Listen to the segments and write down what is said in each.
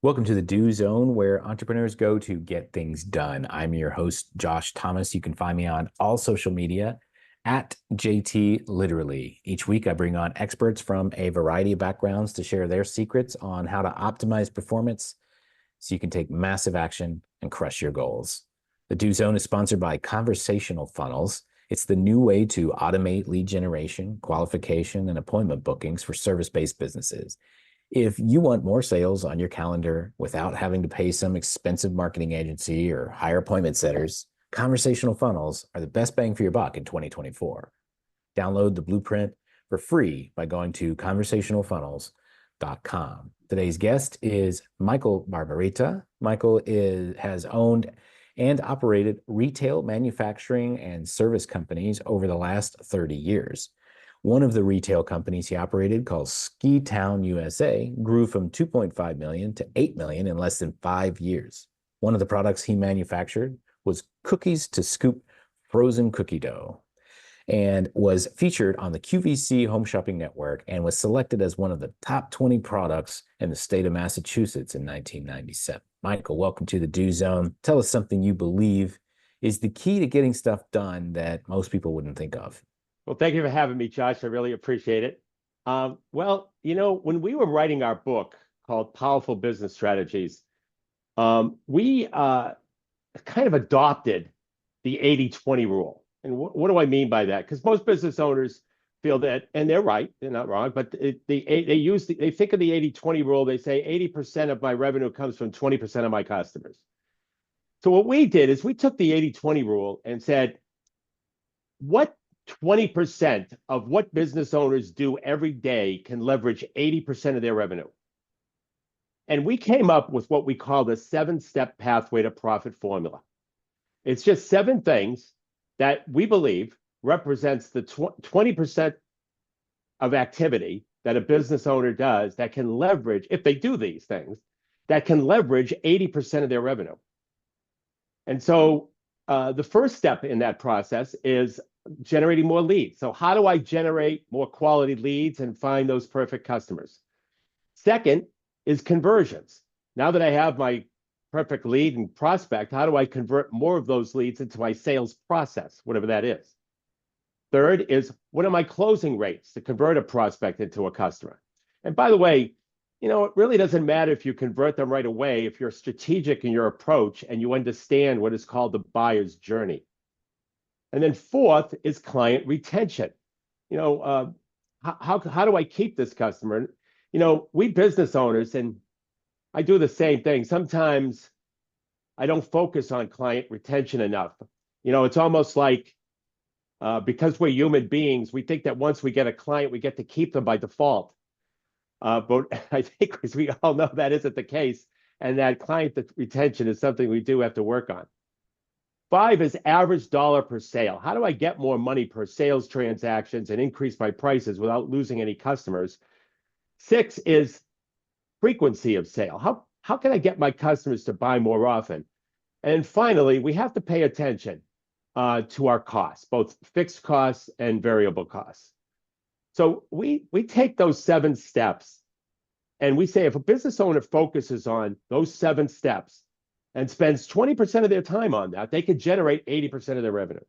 Welcome to the Do Zone, where entrepreneurs go to get things done. I'm your host, Josh Thomas. You can find me on all social media at JT Literally. Each week, I bring on experts from a variety of backgrounds to share their secrets on how to optimize performance so you can take massive action and crush your goals. The Do Zone is sponsored by Conversational Funnels. It's the new way to automate lead generation, qualification, and appointment bookings for service-based businesses. If you want more sales on your calendar without having to pay some expensive marketing agency or hire appointment setters, conversational funnels are the best bang for your buck in 2024. Download the blueprint for free by going to conversationalfunnels.com. Today's guest is Michael Barbarita. Has owned and operated retail, manufacturing, and service companies over the last 30 years. One of the retail companies he operated, called Ski Town USA, grew from 2.5 million to 8 million in less than 5 years. One of the products he manufactured was cookies to scoop frozen cookie dough, and was featured on the QVC Home Shopping Network and was selected as one of the top 20 products in the state of Massachusetts in 1997. Michael, welcome to the Do Zone. Tell us something you believe is the key to getting stuff done that most people wouldn't think of. Well, thank you for having me, Josh. I really appreciate it. When we were writing our book called Powerful Business Strategies, we kind of adopted the 80-20 rule. And what do I mean by that? Because most business owners feel that, and they're right, they're not wrong, but they think of the 80-20 rule. They say 80% of my revenue comes from 20% of my customers. So what we did is we took the 80-20 rule and said, what 20% of what business owners do every day can leverage 80% of their revenue? And we came up with what we call the 7-step pathway to profit formula. It's just 7 things that we believe represents the 20% of activity that a business owner does that can leverage, if they do these things, that can leverage 80% of their revenue. And so the first step in that process is generating more leads. So how do I generate more quality leads and find those perfect customers? Second is conversions. Now that I have my perfect lead and prospect, how do I convert more of those leads into my sales process, whatever that is? Third is, what are my closing rates to convert a prospect into a customer? And by the way, it really doesn't matter if you convert them right away if you're strategic in your approach and you understand what is called the buyer's journey. And then fourth is client retention. How do I keep this customer? We business owners, and I do the same thing. Sometimes I don't focus on client retention enough. It's almost like because we're human beings, we think that once we get a client, we get to keep them by default. But I think, as we all know, that isn't the case, and that client retention is something we do have to work on. 5 is average dollar per sale. How do I get more money per sales transactions and increase my prices without losing any customers? 6 is frequency of sale. How can I get my customers to buy more often? And finally, we have to pay attention to our costs, both fixed costs and variable costs. So we take those 7 steps and we say if a business owner focuses on those 7 steps and spends 20% of their time on that, they could generate 80% of their revenue.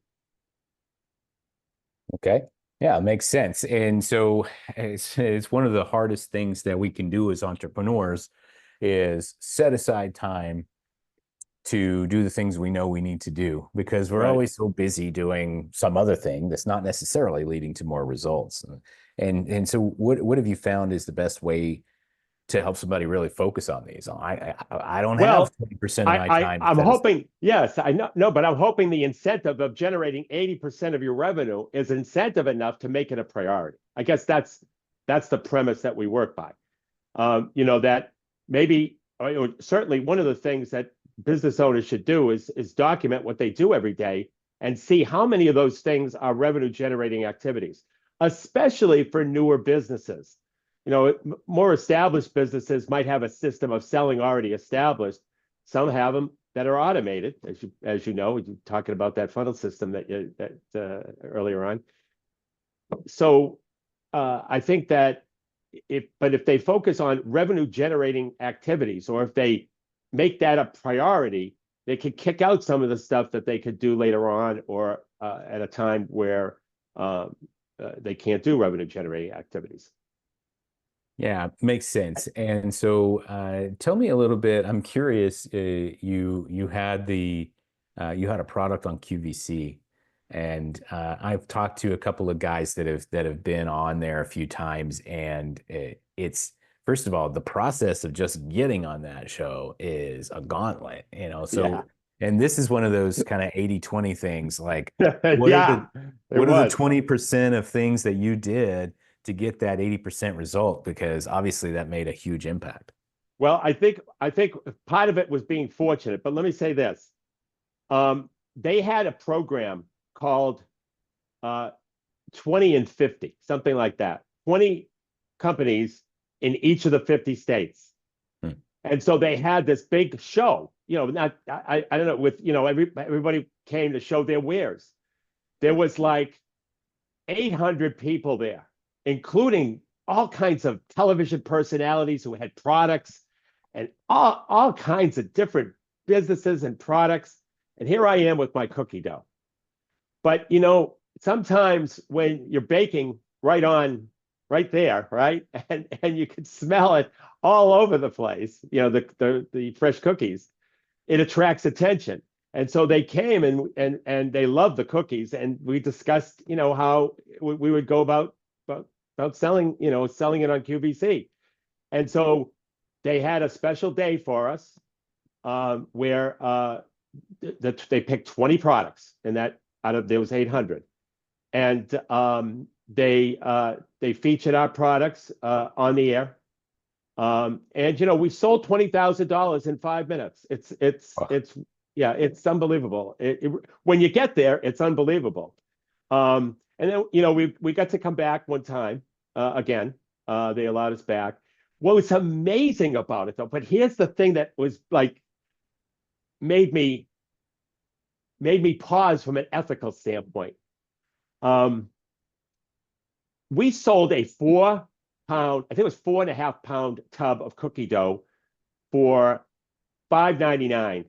Okay. Yeah, it makes sense. And so it's one of the hardest things that we can do as entrepreneurs is set aside time to do the things we know we need to do, because we're always so busy doing some other thing that's not necessarily leading to more results. And so what have you found is the best way to help somebody really focus on these? I don't have 20% of my time. I'm hoping, yes, I know, no, but I'm hoping the incentive of generating 80% of your revenue is incentive enough to make it a priority. I guess that's the premise that we work by. That maybe, certainly one of the things that business owners should do is document what they do every day and see how many of those things are revenue generating activities, especially for newer businesses. More established businesses might have a system of selling already established. Some have them that are automated, as you know, you're talking about that funnel system that earlier on. So I think that if they focus on revenue generating activities, or if they make that a priority, they could kick out some of the stuff that they could do later on, or at a time where they can't do revenue generating activities. Yeah, makes sense. And so, tell me a little bit. I'm curious. You had you had a product on QVC, and I've talked to a couple of guys that have been on there a few times, and it's first of all, the process of just getting on that show is a gauntlet, you know. Yeah. So, and this is one of those kind of 80/20 things. Like, Yeah, it what are the was. 20% of things that you did to get that 80% result? Because obviously that made a huge impact. Well, I think part of it was being fortunate, but let me say this. They had a program called uh, 20 and 50, something like that. 20 companies in each of the 50 states. Hmm. And so they had this big show, not I don't know, with everybody came to show their wares. There was like 800 people there, including all kinds of television personalities who had products, and all kinds of different businesses and products. And here I am with my cookie dough. But sometimes when you're baking right there, right, and you could smell it all over the place, the fresh cookies, it attracts attention. And so they came, and they loved the cookies, and we discussed, how we would go about selling, selling it on QVC. And so they had a special day for us, where they picked 20 products, and that out of there was 800, and they featured our products on the air. And we sold $20,000 in 5 minutes. Yeah, it's unbelievable. When you get there, it's unbelievable. And then we got to come back one time again. They allowed us back. What was amazing about it, though, but here's the thing that was like made me pause from an ethical standpoint. We sold a 4 pound, I think it was 4.5 pound tub of cookie dough for $5.99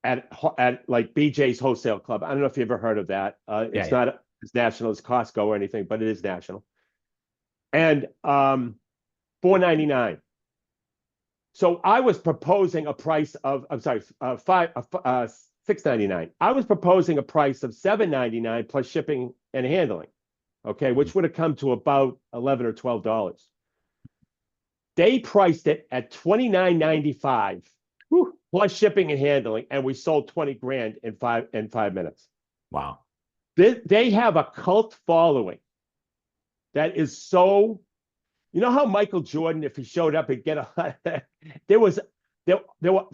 at like BJ's Wholesale Club. I don't know if you ever heard of that. Yeah, It's yeah. not as national as Costco or anything, but it is national. And $4.99. So I was proposing a price of, I'm sorry, $6.99. I was proposing a price of $7.99 plus shipping and handling. Okay, which would have come to about $11 or $12. They priced it at $29.95 plus shipping and handling, and we sold 20 grand in 5 minutes. Wow. They have a cult following that is so. You know how Michael Jordan, if he showed up, he'd get a. there was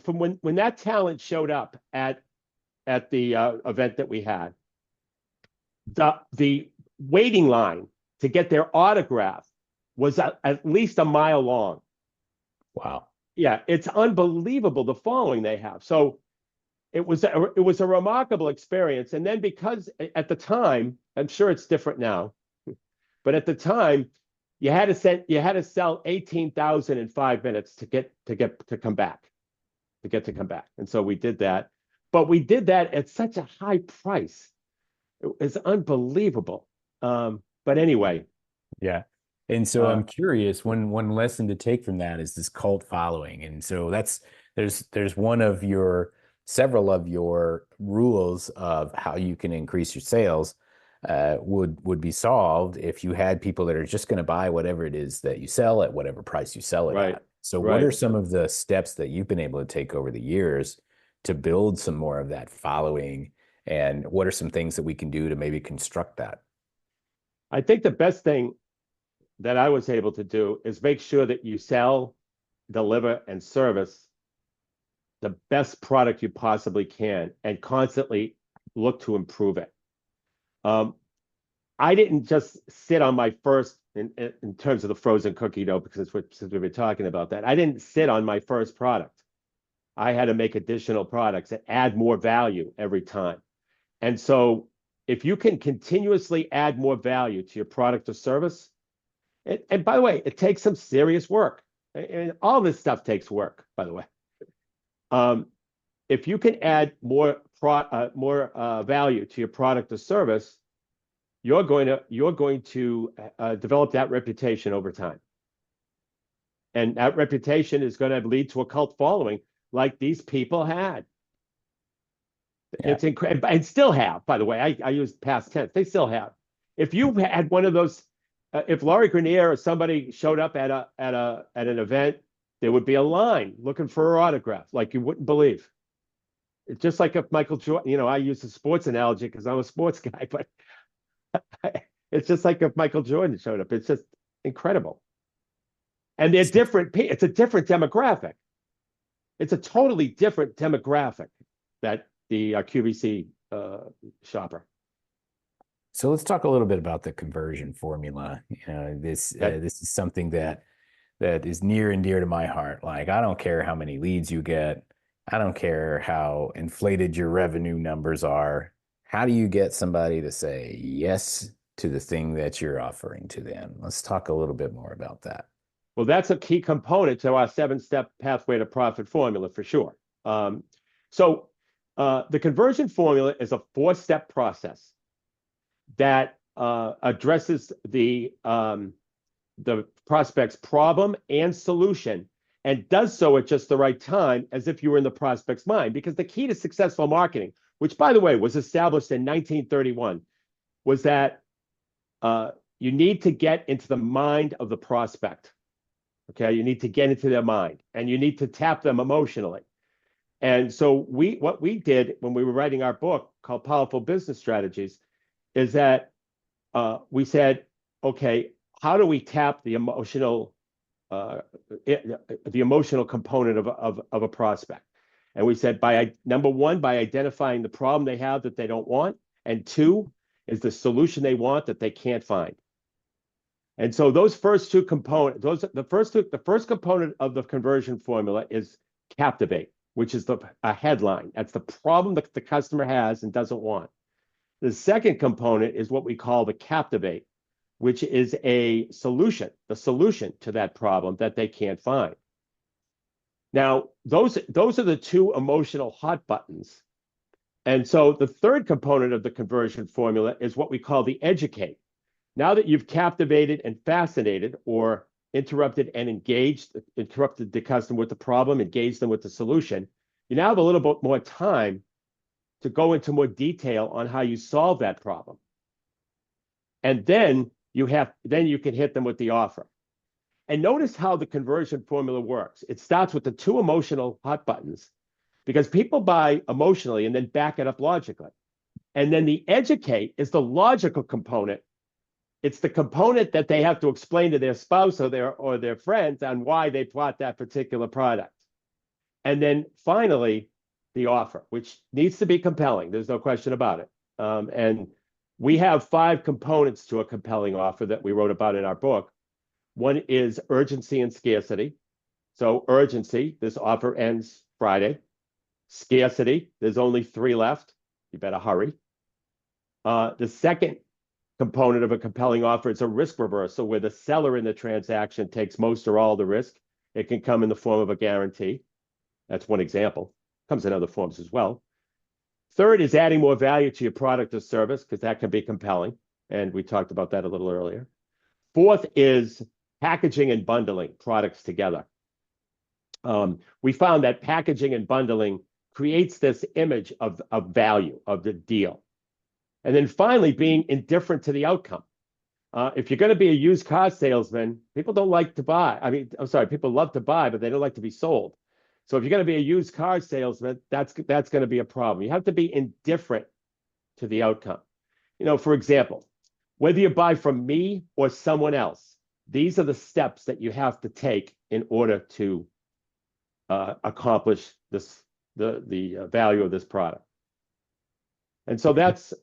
from when that talent showed up at the event that we had. The waiting line to get their autograph was at least a mile long. Wow. Yeah, it's unbelievable the following they have. So it was a remarkable experience. And then because at the time, I'm sure it's different now, but at the time, you had to sell 18,000 in 5 minutes to come back. And so we did that. But we did that at such a high price. It was unbelievable. But anyway, Yeah. And so uh, I'm curious, one lesson to take from that is this cult following. And so there's one of your several of your rules of how you can increase your sales would be solved if you had people that are just going to buy whatever it is that you sell at whatever price you sell it right, at. So what are right. some of the steps that you've been able to take over the years to build some more of that following? And what are some things that we can do to maybe construct that? I think the best thing that I was able to do is make sure that you sell, deliver, and service the best product you possibly can, and constantly look to improve it. I didn't just sit on my first, in terms of the frozen cookie dough, because since we've been talking about that, I didn't sit on my first product. I had to make additional products that add more value every time. And so if you can continuously add more value to your product or service, And by the way, it takes some serious work. And all this stuff takes work, by the way. Um, if you can add more value to your product or service, you're going to develop that reputation over time, and that reputation is going to lead to a cult following, like these people had. Yeah. It's incredible, and still have. By the way, I use past tense. They still have. If you had one of those, if Laurie Grenier or somebody showed up at an event, there would be a line looking for her autograph, like you wouldn't believe. It's just like if Michael Jordan, I use a sports analogy because I'm a sports guy, but it's just like if Michael Jordan showed up. It's just incredible. And they're different. It's a different demographic. It's a totally different demographic that the QVC shopper. So let's talk a little bit about the conversion formula. This is something that is near and dear to my heart. Like, I don't care how many leads you get. I don't care how inflated your revenue numbers are. How do you get somebody to say yes to the thing that you're offering to them? Let's talk a little bit more about that. Well, that's a key component to our 7-step pathway to profit formula for sure. So the conversion formula is a 4-step process that addresses the prospect's problem and solution, and does so at just the right time, as if you were in the prospect's mind. Because the key to successful marketing, which, by the way, was established in 1931, was that you need to get into the mind of the prospect. Okay, you need to get into their mind, and you need to tap them emotionally. And so what we did when we were writing our book called Powerful Business Strategies is that we said, okay, how do we tap the emotional component of a prospect? And we said, number one, by identifying the problem they have that they don't want, and 2 is the solution they want that they can't find. And so those first 2 components, the first component of the conversion formula is captivate, which is a headline. That's the problem that the customer has and doesn't want. The second component is what we call the captivate, which is the solution to that problem that they can't find. Now, those are the 2 emotional hot buttons. And so the third component of the conversion formula is what we call the educate. Now that you've captivated and fascinated, or interrupted the customer with the problem, engaged them with the solution, you now have a little bit more time to go into more detail on how you solve that problem. And then you can hit them with the offer. And notice how the conversion formula works. It starts with the 2 emotional hot buttons, because people buy emotionally and then back it up logically. And then the educate is the logical component. It's the component that they have to explain to their spouse or their friends on why they bought that particular product. And then finally, the offer, which needs to be compelling. There's no question about it. And we have 5 components to a compelling offer that we wrote about in our book. One is urgency and scarcity. So urgency, this offer ends Friday. Scarcity, there's only 3 left. You better hurry. The second component of a compelling offer is a risk reversal, where the seller in the transaction takes most or all the risk. It can come in the form of a guarantee. That's one example. Comes in other forms as well. Third is adding more value to your product or service, because that can be compelling. And we talked about that a little earlier. Fourth is packaging and bundling products together. We found that packaging and bundling creates this image of value of the deal. And then finally, being indifferent to the outcome. If you're going to be a used car salesman, people don't like to buy. People love to buy, but they don't like to be sold. So if you're going to be a used car salesman, that's going to be a problem. You have to be indifferent to the outcome. For example, whether you buy from me or someone else, these are the steps that you have to take in order to accomplish the value of this product. And so that's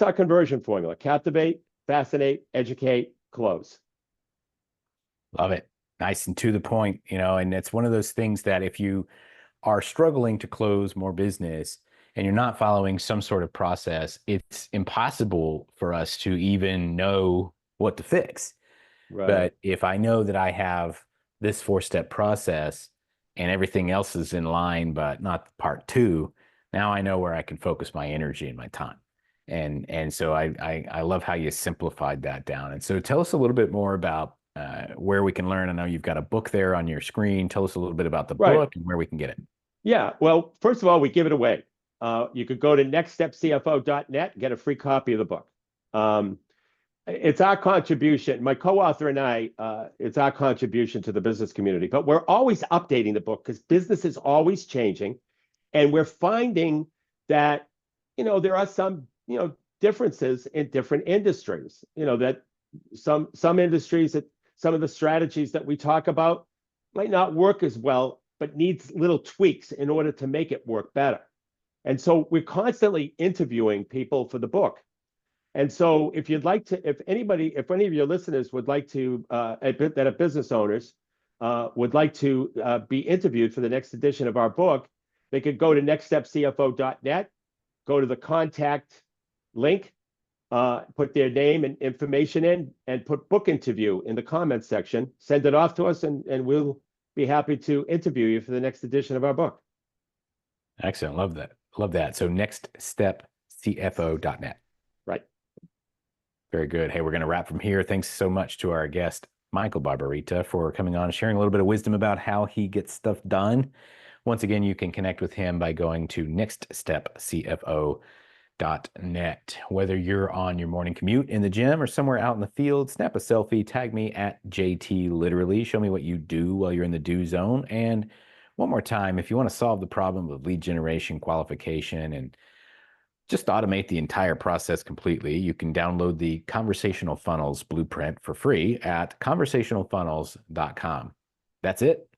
our conversion formula: captivate, fascinate, educate, close. Love it. Nice and to the point, and it's one of those things that if you are struggling to close more business and you're not following some sort of process, it's impossible for us to even know what to fix. Right. But if I know that I have this 4-step process and everything else is in line, but not part two, now I know where I can focus my energy and my time. And so I love how you simplified that down. And so tell us a little bit more about where we can learn. I know you've got a book there on your screen. Tell us a little bit about the Right. book and where we can get it. Yeah. Well, first of all, we give it away. You could go to nextstepcfo.net, get a free copy of the book. Um, it's our contribution, my co-author and I, it's our contribution to the business community. But we're always updating the book because business is always changing. And we're finding that, there are some, differences in different industries, that some industries that some of the strategies that we talk about might not work as well, but needs little tweaks in order to make it work better. And so we're constantly interviewing people for the book. And so if you'd like to, if any of your listeners would like to, that are business owners, would like to be interviewed for the next edition of our book, they could go to nextstepcfo.net, go to the contact link, put their name and information in, and put book interview in the comments section, send it off to us, and we'll be happy to interview you for the next edition of our book. Excellent. Love that. Love that. So nextstepcfo.net. Right. Very good. Hey, we're going to wrap from here. Thanks so much to our guest, Michael Barbarita, for coming on and sharing a little bit of wisdom about how he gets stuff done. Once again, you can connect with him by going to nextstepcfo.net. Whether you're on your morning commute in the gym or somewhere out in the field, snap a selfie, tag me at JT Literally. Show me what you do while you're in the do zone. And one more time, if you want to solve the problem of lead generation, qualification, and just automate the entire process completely, you can download the Conversational Funnels Blueprint for free at conversationalfunnels.com. That's it.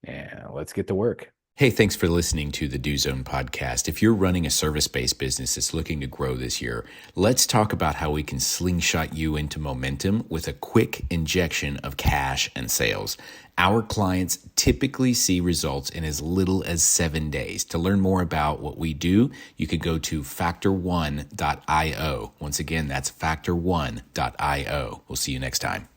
And let's get to work. Hey, thanks for listening to the Do Zone podcast. If you're running a service-based business that's looking to grow this year, let's talk about how we can slingshot you into momentum with a quick injection of cash and sales. Our clients typically see results in as little as 7 days. To learn more about what we do, you could go to factor1.io. Once again, that's factor1.io. We'll see you next time.